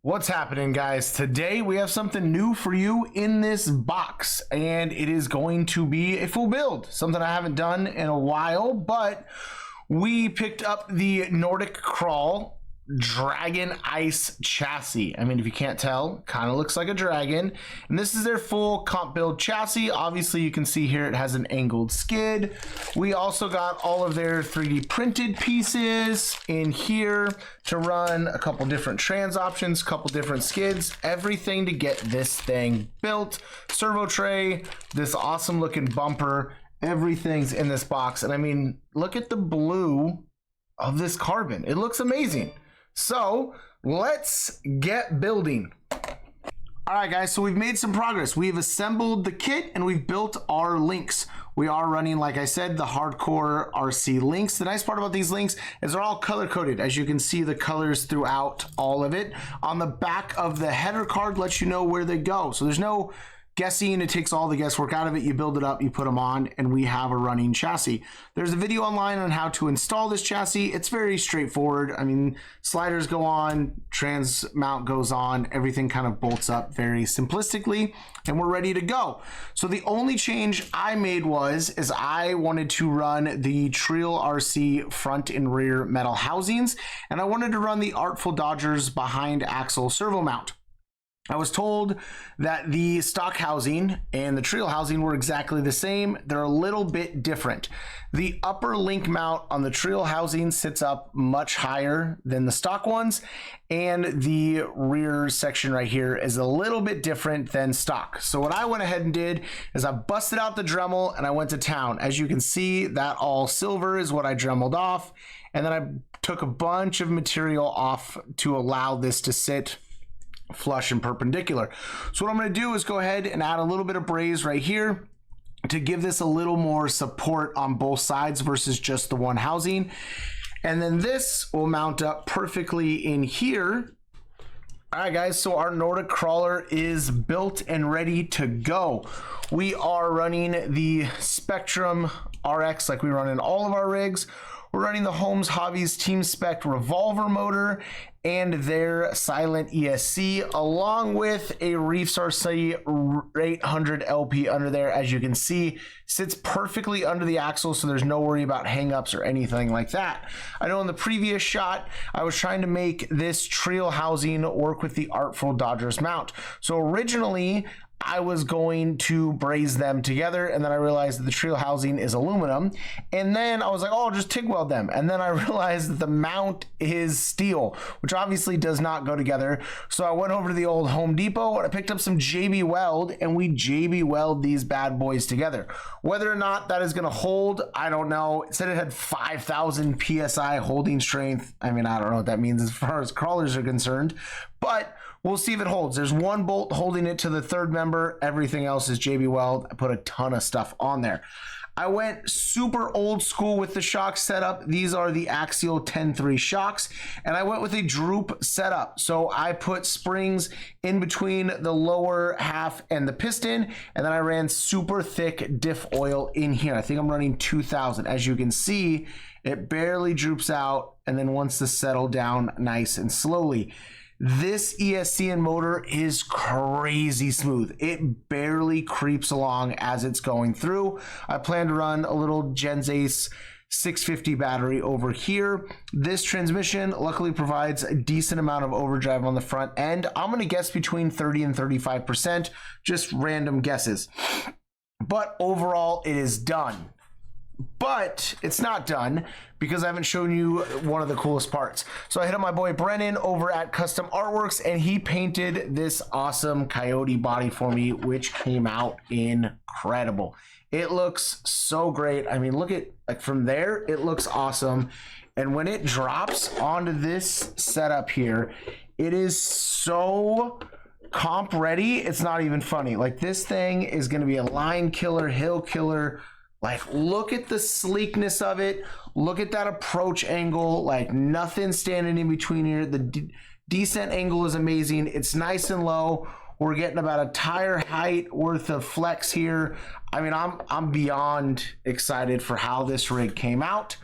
What's happening, guys? Today we have something new for you in this box, and it is going to be a full build, something I haven't done in a while, but we picked up the NordicCrawel Dragon Ice chassis. I mean, if you can't tell, kind of looks like a dragon, and this is their full comp build chassis. Obviously you can see here it has an angled skid. We also got all of their 3D printed pieces in here to run a couple different trans options, a couple different skids, everything to get this thing built. Servo tray, this awesome looking bumper, everything's in this box. And I mean, look at the blue of this carbon, it looks amazing. So let's get building. All right, guys, so we've made some progress. We've assembled the kit and we've built our links. We are running, like I said, the hardcore RC links. The nice part about these links is they're all color coded. As you can see, the colors throughout all of it. On the back of the header card lets you know where they go. So there's no guessing, it takes all the guesswork out of it. You build it up, you put them on, and we have a running chassis. There's a video online on how to install this chassis. It's very straightforward. I mean, sliders go on, trans mount goes on, everything kind of bolts up very simplistically, and we're ready to go. So the only change I made is I wanted to run the Trail RC front and rear metal housings, and I wanted to run the Artful Dodgers behind axle servo mount. I was told that the stock housing and the trail housing were exactly the same. They're a little bit different. The upper link mount on the trail housing sits up much higher than the stock ones, and the rear section right here is a little bit different than stock. So what I went ahead and did is I busted out the Dremel and I went to town. As you can see, that all silver is what I Dremeled off, and then I took a bunch of material off to allow this to sit flush and perpendicular. So what I'm going to do is go ahead and add a little bit of braze right here to give this a little more support on both sides versus just the one housing. And then this will mount up perfectly in here. All right, guys, so our NordicCrawler is built and ready to go. We are running the Spectrum RX like we run in all of our rigs. We're running the Holmes Hobbies Team Spec revolver motor and their silent ESC, along with a Reefs RC 800 LP under there. As you can see, sits perfectly under the axle, so there's no worry about hangups or anything like that. I know in the previous shot, I was trying to make this trail housing work with the Artful Dodgers mount. So originally, I was going to braze them together, and then I realized that the trail housing is aluminum, and then I was like, oh, I'll just TIG weld them, and then I realized that the mount is steel, which obviously does not go together. So I went over to the old Home Depot and I picked up some JB Weld, and we JB Weld these bad boys together. Whether or not that is going to hold, I don't know. It said it had 5,000 psi holding strength. I mean, I don't know what that means as far as crawlers are concerned, but we'll see if it holds. There's one bolt holding it to the third member. Everything else is JB Weld. I put a ton of stuff on there. I went super old school with the shock setup. These are the Axial 10-3 shocks, and I went with a droop setup. So I put springs in between the lower half and the piston, and then I ran super thick diff oil in here. I think I'm running 2,000. As you can see, it barely droops out, and then wants to settle down nice and slowly. This ESC and motor is crazy smooth. It barely creeps along as it's going through. I plan to run a little Gens Ace 650 battery over here. This transmission luckily provides a decent amount of overdrive on the front end. I'm going to guess between 30 and 35%, just random guesses. But overall, it is done. But it's not done because I haven't shown you one of the coolest parts. So I hit up my boy Brennan over at Custom Artworks, and he painted this awesome coyote body for me, which came out incredible. It looks so great. I mean, look at, like, from there, it looks awesome. And when it drops onto this setup here, it is so comp ready, it's not even funny. Like, this thing is going to be a line killer, hill killer. Like, look at the sleekness of it. Look at that approach angle. Like, nothing standing in between here. The descent angle is amazing. It's nice and low. We're getting about a tire height worth of flex here. I mean, I'm beyond excited for how this rig came out.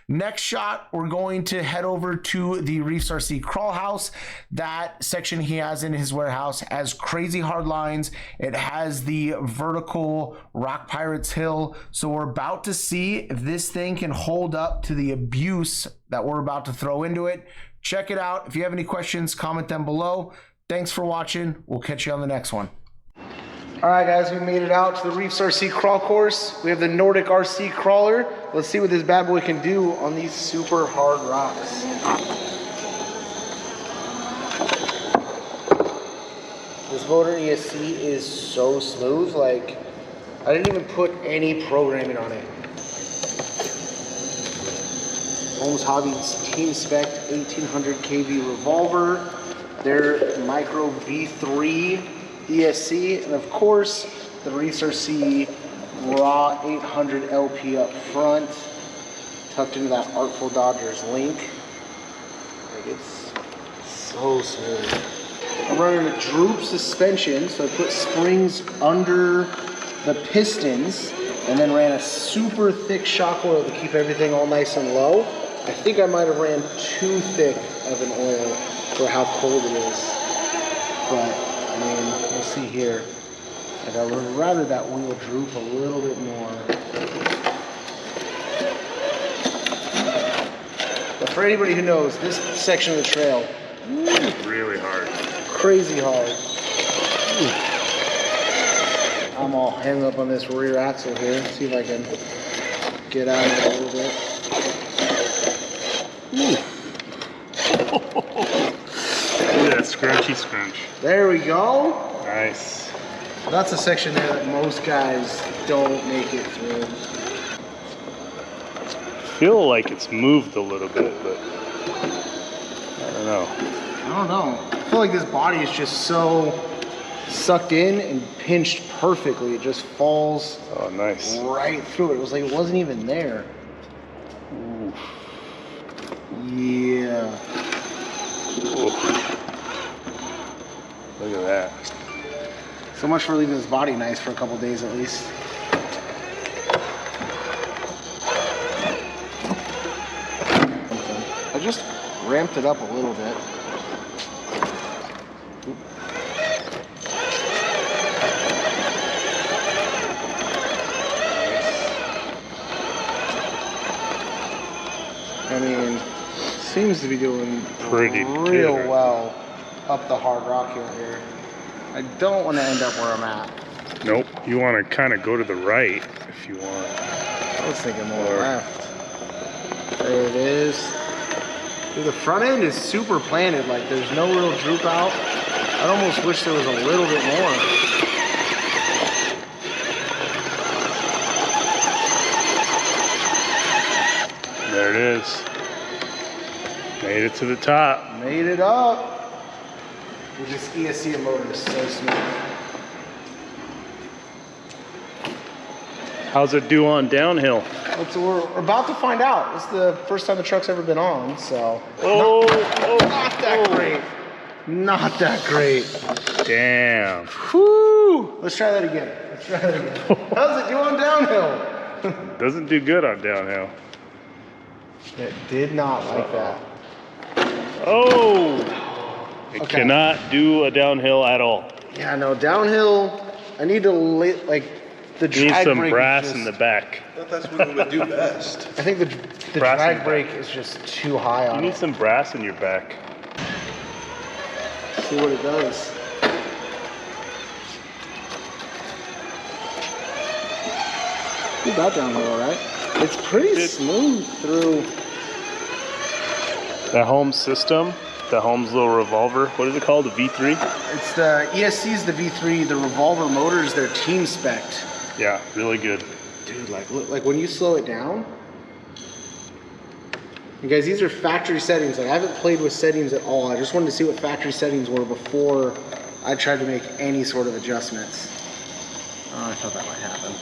Next shot, we're going to head over to the Reefs RC crawl house. That section he has in his warehouse has crazy hard lines. It has the vertical Rock Pirates hill. So we're about to see if this thing can hold up to the abuse that we're about to throw into it. Check it out. If you have any questions, comment them below. Thanks for watching. We'll catch you on the next one. All right, guys, we made it out to the Reefs RC crawl course. We have the Nordic RC crawler. Let's see what this bad boy can do on these super hard rocks. This motor ESC is so smooth. Like, I didn't even put any programming on it. Holmes Hobby's team spec 1800 kV revolver. Their micro V3 ESC, and of course the Reefs RC raw 800 LP up front, tucked into that Artful Dodgers link. Like, it's so smooth. I'm running a droop suspension, so I put springs under the pistons and then ran a super thick shock oil to keep everything all nice and low. I think I might have ran too thick of an oil for how cold it is, but I mean, we'll see here. Like, I would rather that wheel droop a little bit more. But for anybody who knows, this section of the trail, really hard. Crazy hard. I'm all hung up on this rear axle here. Let's see if I can get out of it a little bit. Look at that scrunchy scrunch. There we go. Nice. That's a section there that most guys don't make it through. I feel like it's moved a little bit, but I don't know. I feel like this body is just so sucked in and pinched perfectly. It just falls nice. Right through it. It was like it wasn't even there. Ooh. Yeah. Ooh. Look at that. So much for leaving this body nice for a couple days at least. I just ramped it up a little bit. I mean, seems to be doing pretty real good. Well up the hard rock hill here. I don't want to end up where I'm at. Nope. You want to kind of go to the right if you want. I was thinking more left. There it is. Dude, the front end is super planted. Like, there's no real droop out. I'd almost wish there was a little bit more. There it is. Made it to the top. Made it up. With this ESC motor is so smooth. How's it do on downhill? We're about to find out. It's the first time the truck's ever been on, so. Not that great. Not that great. Damn. Whew. Let's try that again. How's it do on downhill? Doesn't do good on downhill. It did not like that. Oh! It cannot do a downhill at all. Yeah, no, downhill, I need to, like, the drag brake. Need some brass in the back. I thought that's what it would do best. I think the drag brake is just too high on it. You need some brass in your back. See what it does. Do that downhill, all right? It's pretty smooth through. The Holmes system, the Holmes little revolver, what is it called, the V3? It's the ESC's the V3, the revolver motor is their team spec. Yeah, really good. Dude, like when you slow it down, and guys, these are factory settings. Like, I haven't played with settings at all. I just wanted to see what factory settings were before I tried to make any sort of adjustments. Oh, I thought that might happen.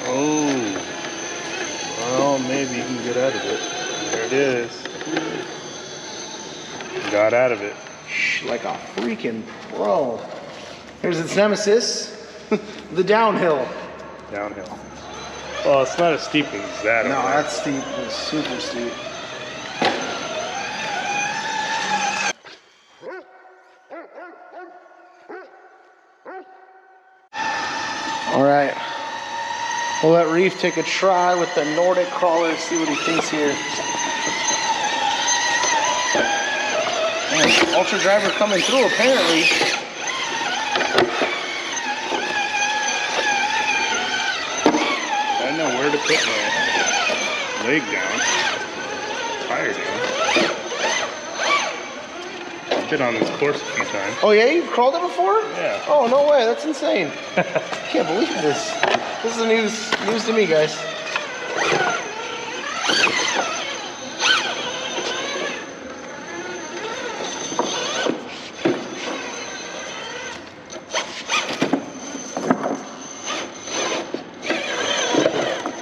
Oh, well, maybe you can get out of it. There it is. Got out of it. Like a freaking pro. Here's its nemesis. The downhill. Downhill. Well, it's not as steep as that. No, that's steep. It's super steep. All right. We'll let Reef take a try with the NordicCrawler, see what he thinks here. Man, Ultra Driver coming through apparently. I don't know where to put my leg down. Tire down. I've been on this course a few times. Oh yeah, you've crawled it before? Yeah. Oh, no way, that's insane. I can't believe this. This is news to me, guys.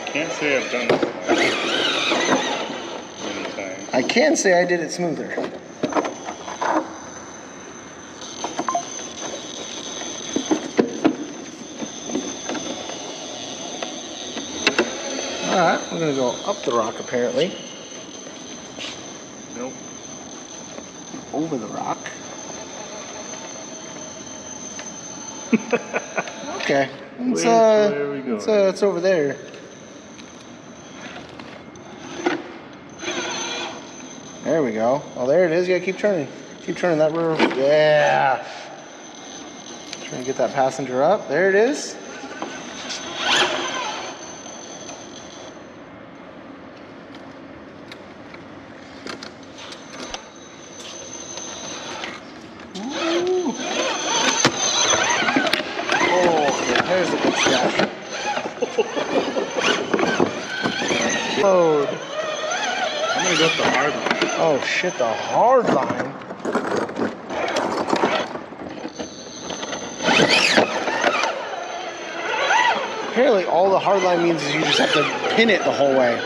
Can't say I've done this many times. I can say I did it smoother. Alright, we're gonna go up the rock apparently. Nope. Over the rock. Okay. Where we go? It's over there. There we go. Oh, there it is. You gotta keep turning. Keep turning that river. Yeah. Trying to get that passenger up. There it is. There's a good step. Load. I'm gonna go with the hard line. Oh shit, the hard line. Apparently all the hard line means is you just have to pin it the whole way.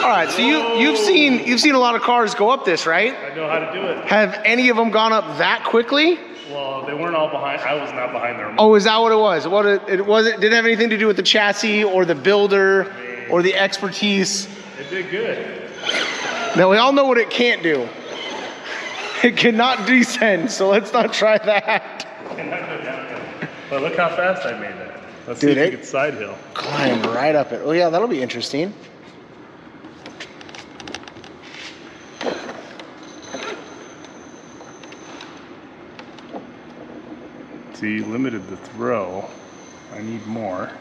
All right, so you've seen a lot of cars go up this, right? I know how to do it. Have any of them gone up that quickly? Well, they weren't all behind. I was not behind them. Oh, is that what it was? It didn't have anything to do with the chassis or the builder or the expertise. It did good. Now we all know what it can't do. It cannot descend, so let's not try that. Cannot go downhill. But look how fast I made that. Let's Dude, see if we can side hill. Climb right up it. Oh yeah, that'll be interesting. See, you limited the throw. I need more.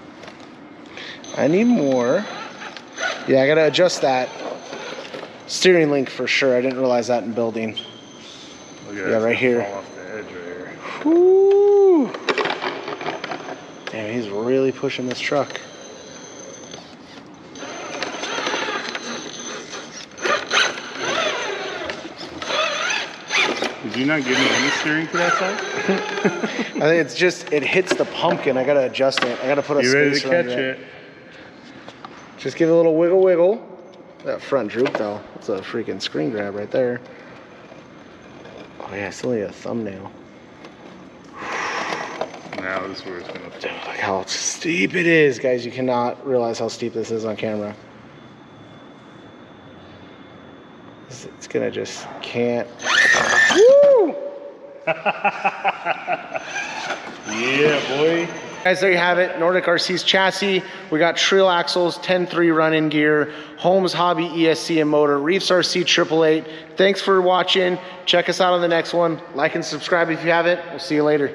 I need more. Yeah, I gotta adjust that steering link for sure. I didn't realize that in building. Look at Yeah, right here. Fall off the edge right here. Woo! Damn, he's really pushing this truck. Did you not give me any steering for that side? I think it's just, it hits the pumpkin. I gotta adjust it. I gotta put a You ready to spacer under catch it. it? Just give it a little wiggle wiggle. That front droop though, it's a freaking screen grab right there. Oh yeah, I still need a thumbnail. Now this is where it's gonna Dude, look how steep it is, guys. You cannot realize how steep this is on camera. It's gonna just can't. Woo! Yeah, boy. Guys, there you have it. Nordic RC's chassis. We got Trill axles, 10.3 run-in gear, Holmes Hobby ESC and motor, Reefs RC 888. Thanks for watching. Check us out on the next one. Like and subscribe if you haven't. We'll see you later.